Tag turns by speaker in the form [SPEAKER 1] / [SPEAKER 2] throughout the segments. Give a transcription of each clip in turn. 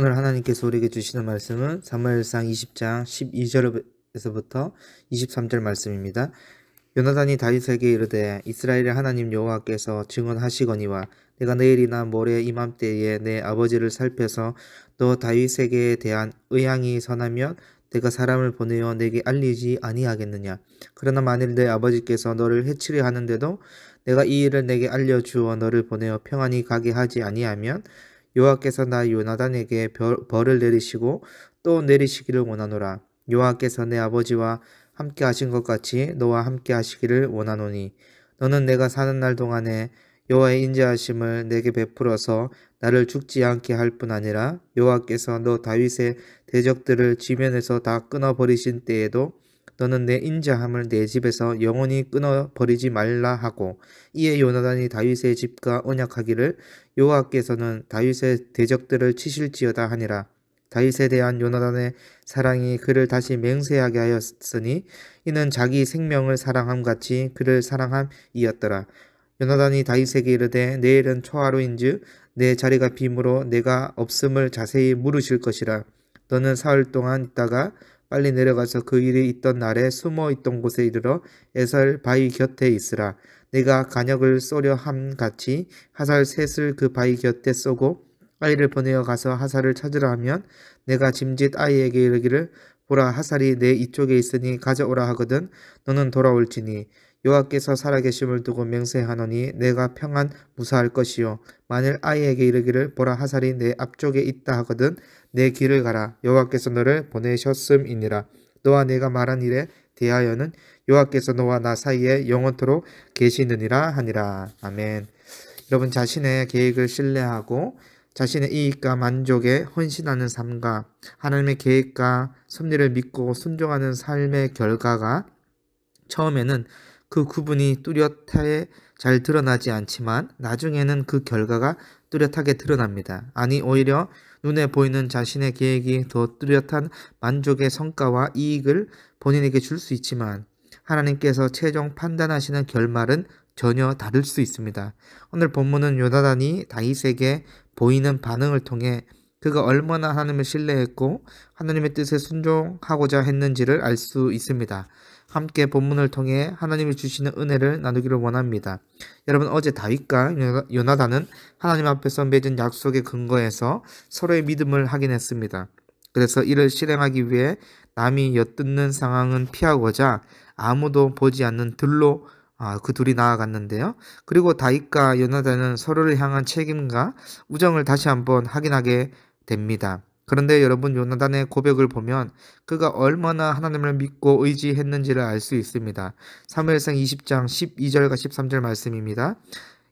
[SPEAKER 1] 오늘 하나님께서 우리에게 주시는 말씀은 사무엘상 20장 12절에서부터 23절 말씀입니다. 요나단이 다윗에게 이르되 이스라엘의 하나님 여호와께서 증언하시거니와 내가 내일이나 모레 이맘때에 내 아버지를 살펴서 너 다윗에게 대한 의향이 선하면 내가 사람을 보내어 내게 알리지 아니하겠느냐. 그러나 만일 내 아버지께서 너를 해치려 하는데도 내가 이 일을 내게 알려주어 너를 보내어 평안히 가게 하지 아니하면 여호와께서 나 요나단에게 벌을 내리시고 또 내리시기를 원하노라. 여호와께서 내 아버지와 함께 하신 것 같이 너와 함께 하시기를 원하노니 너는 내가 사는 날 동안에 여호와의 인자하심을 내게 베풀어서 나를 죽지 않게 할 뿐 아니라 여호와께서 너 다윗의 대적들을 지면에서 다 끊어버리신 때에도 너는 내 인자함을 내 집에서 영원히 끊어버리지 말라 하고, 이에 요나단이 다윗의 집과 언약하기를 여호와께서는 다윗의 대적들을 치실지어다 하니라. 다윗에 대한 요나단의 사랑이 그를 다시 맹세하게 하였으니 이는 자기 생명을 사랑함 같이 그를 사랑함이었더라. 요나단이 다윗에게 이르되 내일은 초하루인즉 내 자리가 빈으로 내가 없음을 자세히 물으실 것이라. 너는 사흘 동안 있다가 빨리 내려가서 그 일이 있던 날에 숨어 있던 곳에 이르러 에살 바위 곁에 있으라. 내가 간역을 쏘려 함 같이 하살 셋을 그 바위 곁에 쏘고 아이를 보내어 가서 하살을 찾으라 하면 내가 짐짓 아이에게 이르기를 보라 하살이 내 이쪽에 있으니 가져오라 하거든 너는 돌아올지니 여호와께서 살아계심을 두고 맹세하노니 내가 평안 무사할 것이요 만일 아이에게 이르기를 보라 하살이 내 앞쪽에 있다 하거든 내 길을 가라 여호와께서 너를 보내셨음이니라. 너와 내가 말한 일에 대하여는 여호와께서 너와 나 사이에 영원토록 계시느니라 하니라. 아멘. 여러분, 자신의 계획을 신뢰하고 자신의 이익과 만족에 헌신하는 삶과 하나님의 계획과 섭리를 믿고 순종하는 삶의 결과가 처음에는 그 구분이 뚜렷하게 잘 드러나지 않지만 나중에는 그 결과가 뚜렷하게 드러납니다. 아니, 오히려 눈에 보이는 자신의 계획이 더 뚜렷한 만족의 성과와 이익을 본인에게 줄 수 있지만 하나님께서 최종 판단하시는 결말은 전혀 다를 수 있습니다. 오늘 본문은 요나단이 다윗에게 보이는 반응을 통해 그가 얼마나 하나님을 신뢰했고 하나님의 뜻에 순종하고자 했는지를 알 수 있습니다. 함께 본문을 통해 하나님이 주시는 은혜를 나누기를 원합니다. 여러분, 어제 다윗과 요나단은 하나님 앞에서 맺은 약속의 근거에서 서로의 믿음을 확인했습니다. 그래서 이를 실행하기 위해 남이 엿듣는 상황은 피하고자 아무도 보지 않는 들로 그 둘이 나아갔는데요. 그리고 다윗과 요나단은 서로를 향한 책임과 우정을 다시 한번 확인하게 됩니다. 그런데 여러분, 요나단의 고백을 보면 그가 얼마나 하나님을 믿고 의지했는지를 알 수 있습니다. 사무엘상 20장 12절과 13절 말씀입니다.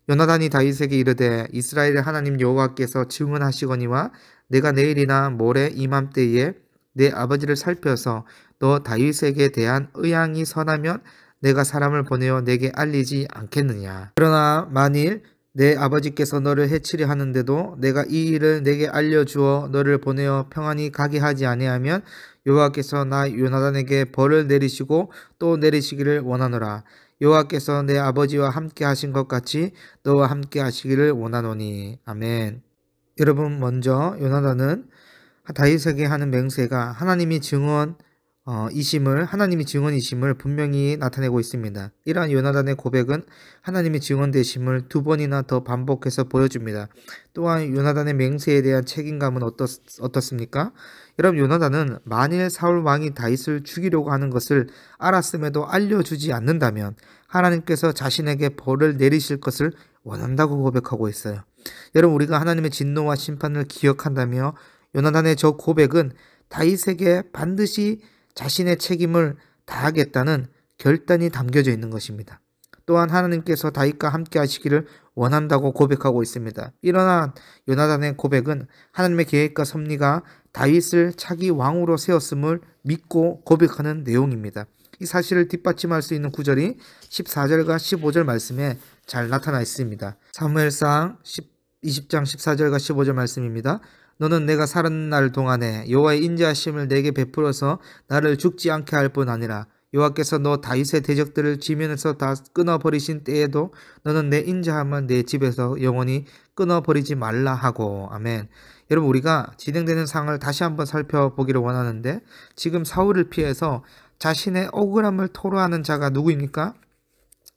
[SPEAKER 1] 요나단이 다윗에게 이르되 이스라엘의 하나님 여호와께서 증언하시거니와 내가 내일이나 모레 이맘때에 내 아버지를 살펴서 너 다윗에게 대한 의향이 선하면 내가 사람을 보내어 내게 알리지 않겠느냐. 그러나 만일 내 아버지께서 너를 해치려 하는데도 내가 이 일을 내게 알려주어 너를 보내어 평안히 가게 하지 아니하면 여호와께서 나 요나단에게 벌을 내리시고 또 내리시기를 원하노라. 여호와께서 내 아버지와 함께 하신 것 같이 너와 함께 하시기를 원하노니. 아멘. 여러분, 먼저 요나단은 다윗에게 하는 맹세가 하나님이 증언이심을 분명히 나타내고 있습니다. 이러한 요나단의 고백은 하나님이 증언되심을 두 번이나 더 반복해서 보여줍니다. 또한 요나단의 맹세에 대한 책임감은 어떻습니까? 여러분, 요나단은 만일 사울 왕이 다윗을 죽이려고 하는 것을 알았음에도 알려주지 않는다면 하나님께서 자신에게 벌을 내리실 것을 원한다고 고백하고 있어요. 여러분, 우리가 하나님의 진노와 심판을 기억한다며 요나단의 저 고백은 다윗에게 반드시 자신의 책임을 다하겠다는 결단이 담겨져 있는 것입니다. 또한 하나님께서 다윗과 함께 하시기를 원한다고 고백하고 있습니다. 이러한 요나단의 고백은 하나님의 계획과 섭리가 다윗을 차기 왕으로 세웠음을 믿고 고백하는 내용입니다. 이 사실을 뒷받침할 수 있는 구절이 14절과 15절 말씀에 잘 나타나 있습니다. 사무엘상 20장 14절과 15절 말씀입니다. 너는 내가 사는 날 동안에 여호와의 인자하심을 내게 베풀어서 나를 죽지 않게 할 뿐 아니라 여호와께서 너 다윗의 대적들을 지면에서 다 끊어버리신 때에도 너는 내 인자함을 내 집에서 영원히 끊어버리지 말라 하고. 아멘. 여러분, 우리가 진행되는 상황을 다시 한번 살펴보기를 원하는데, 지금 사울을 피해서 자신의 억울함을 토로하는 자가 누구입니까?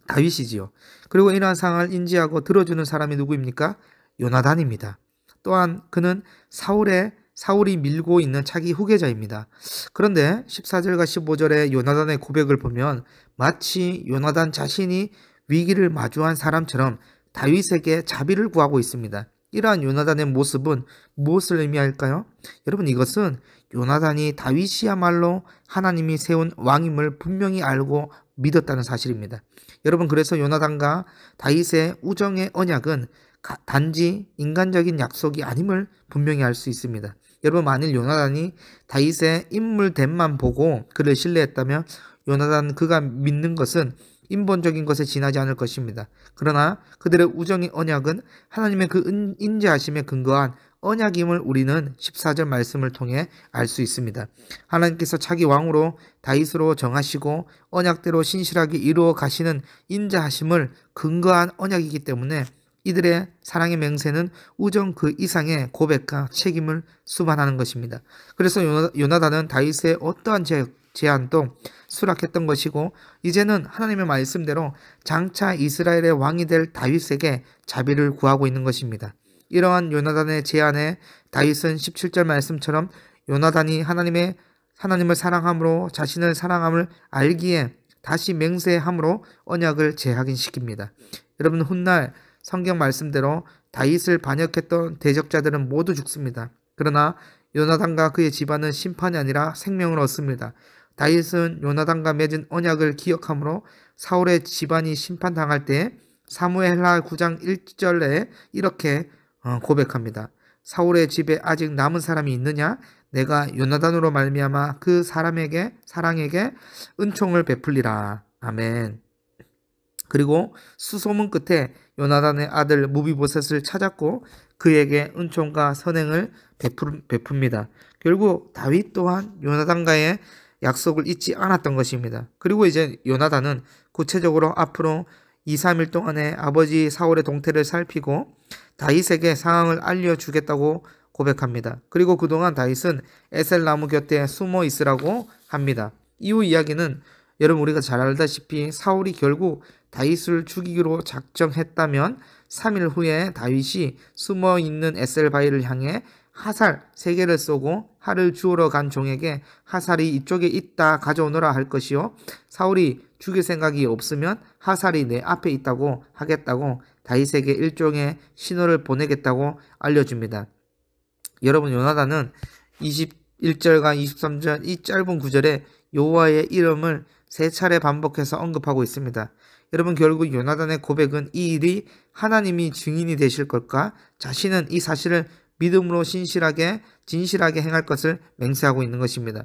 [SPEAKER 1] 다윗이지요. 그리고 이러한 상황을 인지하고 들어주는 사람이 누구입니까? 요나단입니다. 또한 그는 사울이 밀고 있는 차기 후계자입니다. 그런데 14절과 15절의 요나단의 고백을 보면 마치 요나단 자신이 위기를 마주한 사람처럼 다윗에게 자비를 구하고 있습니다. 이러한 요나단의 모습은 무엇을 의미할까요? 여러분, 이것은 요나단이 다윗이야말로 하나님이 세운 왕임을 분명히 알고 믿었다는 사실입니다. 여러분, 그래서 요나단과 다윗의 우정의 언약은 단지 인간적인 약속이 아님을 분명히 알 수 있습니다. 여러분, 만일 요나단이 다윗의 인물됨만 보고 그를 신뢰했다면 요나단 그가 믿는 것은 인본적인 것에 지나지 않을 것입니다. 그러나 그들의 우정의 언약은 하나님의 그 인자하심에 근거한 언약임을 우리는 14절 말씀을 통해 알 수 있습니다. 하나님께서 차기 왕으로 다윗으로 정하시고 언약대로 신실하게 이루어 가시는 인자하심을 근거한 언약이기 때문에 이들의 사랑의 맹세는 우정 그 이상의 고백과 책임을 수반하는 것입니다. 그래서 요나단은 다윗의 어떠한 제안도 수락했던 것이고, 이제는 하나님의 말씀대로 장차 이스라엘의 왕이 될 다윗에게 자비를 구하고 있는 것입니다. 이러한 요나단의 제안에 다윗은 17절 말씀처럼 요나단이 하나님을 사랑함으로 자신을 사랑함을 알기에 다시 맹세함으로 언약을 재확인시킵니다. 여러분, 훗날 성경 말씀대로 다윗을 반역했던 대적자들은 모두 죽습니다. 그러나 요나단과 그의 집안은 심판이 아니라 생명을 얻습니다. 다윗은 요나단과 맺은 언약을 기억함으로 사울의 집안이 심판당할 때 사무엘하 9장 1절에 이렇게 고백합니다. 사울의 집에 아직 남은 사람이 있느냐? 내가 요나단으로 말미암아 그 사랑에게 은총을 베풀리라. 아멘. 그리고 수소문 끝에 요나단의 아들 무비보셋을 찾았고 그에게 은총과 선행을 베풉니다. 결국 다윗 또한 요나단과의 약속을 잊지 않았던 것입니다. 그리고 이제 요나단은 구체적으로 앞으로 2, 3일 동안에 아버지 사울의 동태를 살피고 다윗에게 상황을 알려주겠다고 고백합니다. 그리고 그동안 다윗은 에셀나무 곁에 숨어 있으라고 합니다. 이후 이야기는 여러분, 우리가 잘 알다시피 사울이 결국 다윗을 죽이기로 작정했다면 3일 후에 다윗이 숨어있는 에셀바위를 향해 화살 3개를 쏘고 활을 주우러 간 종에게 화살이 이쪽에 있다 가져오너라 할 것이요, 사울이 죽일 생각이 없으면 화살이 내 앞에 있다고 하겠다고 다윗에게 일종의 신호를 보내겠다고 알려줍니다. 여러분, 요나단은 21절과 23절 이 짧은 구절에 여호와의 이름을 3차례 반복해서 언급하고 있습니다. 여러분, 결국 요나단의 고백은 이 일이 하나님이 증인이 되실 것과 자신은 이 사실을 믿음으로 진실하게 행할 것을 맹세하고 있는 것입니다.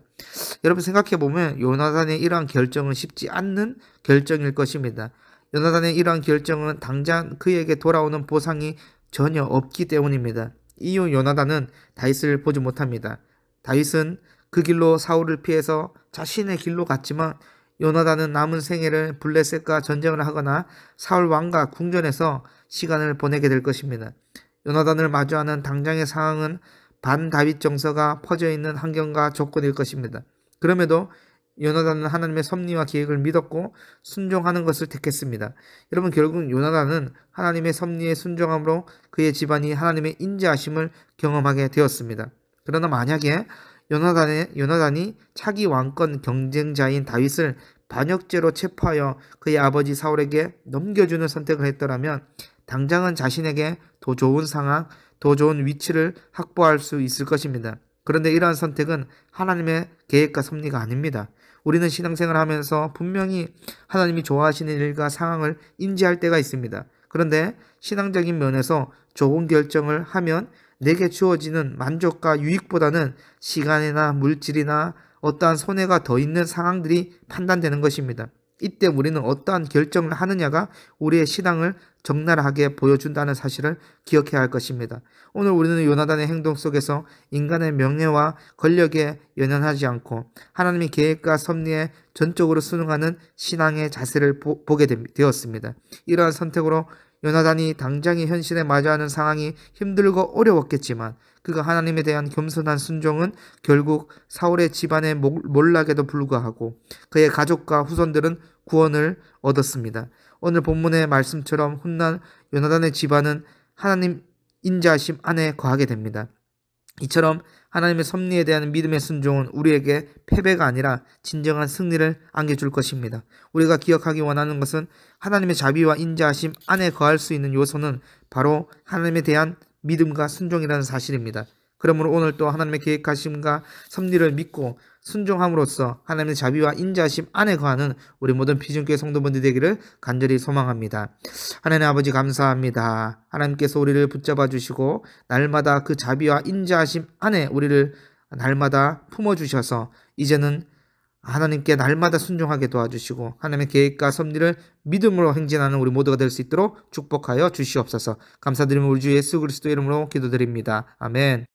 [SPEAKER 1] 여러분, 생각해보면 요나단의 이러한 결정은 쉽지 않는 결정일 것입니다. 요나단의 이러한 결정은 당장 그에게 돌아오는 보상이 전혀 없기 때문입니다. 이후 요나단은 다윗을 보지 못합니다. 다윗은 그 길로 사울을 피해서 자신의 길로 갔지만 요나단은 남은 생애를 블레셋과 전쟁을 하거나 사울 왕과 궁전에서 시간을 보내게 될 것입니다. 요나단을 마주하는 당장의 상황은 반다윗 정서가 퍼져 있는 환경과 조건일 것입니다. 그럼에도 요나단은 하나님의 섭리와 계획을 믿었고 순종하는 것을 택했습니다. 여러분, 결국 요나단은 하나님의 섭리에 순종함으로 그의 집안이 하나님의 인자하심을 경험하게 되었습니다. 그러나 만약에 요나단이 차기 왕권 경쟁자인 다윗을 반역죄로 체포하여 그의 아버지 사울에게 넘겨주는 선택을 했더라면 당장은 자신에게 더 좋은 상황, 더 좋은 위치를 확보할 수 있을 것입니다. 그런데 이러한 선택은 하나님의 계획과 섭리가 아닙니다. 우리는 신앙생활을 하면서 분명히 하나님이 좋아하시는 일과 상황을 인지할 때가 있습니다. 그런데 신앙적인 면에서 좋은 결정을 하면 내게 주어지는 만족과 유익보다는 시간이나 물질이나 어떠한 손해가 더 있는 상황들이 판단되는 것입니다. 이때 우리는 어떠한 결정을 하느냐가 우리의 신앙을 적나라하게 보여준다는 사실을 기억해야 할 것입니다. 오늘 우리는 요나단의 행동 속에서 인간의 명예와 권력에 연연하지 않고 하나님의 계획과 섭리에 전적으로 순응하는 신앙의 자세를 보게 되었습니다. 이러한 선택으로 요나단이 당장의 현실에 마주하는 상황이 힘들고 어려웠겠지만 그가 하나님에 대한 겸손한 순종은 결국 사울의 집안의 몰락에도 불구하고 그의 가족과 후손들은 구원을 얻었습니다. 오늘 본문의 말씀처럼 훗날 요나단의 집안은 하나님 인자하심 안에 거하게 됩니다. 이처럼 하나님의 섭리에 대한 믿음의 순종은 우리에게 패배가 아니라 진정한 승리를 안겨줄 것입니다. 우리가 기억하기 원하는 것은 하나님의 자비와 인자하심 안에 거할 수 있는 요소는 바로 하나님에 대한 믿음과 순종이라는 사실입니다. 그러므로 오늘 또 하나님의 계획하심과 섭리를 믿고 순종함으로써 하나님의 자비와 인자하심 안에 거하는 우리 모든 비전교회 성도분들 되기를 간절히 소망합니다. 하나님 아버지 감사합니다. 하나님께서 우리를 붙잡아 주시고 날마다 그 자비와 인자하심 안에 우리를 날마다 품어주셔서 이제는 하나님께 날마다 순종하게 도와주시고 하나님의 계획과 섭리를 믿음으로 행진하는 우리 모두가 될 수 있도록 축복하여 주시옵소서. 감사드리며 우리 주 예수 그리스도의 이름으로 기도드립니다. 아멘.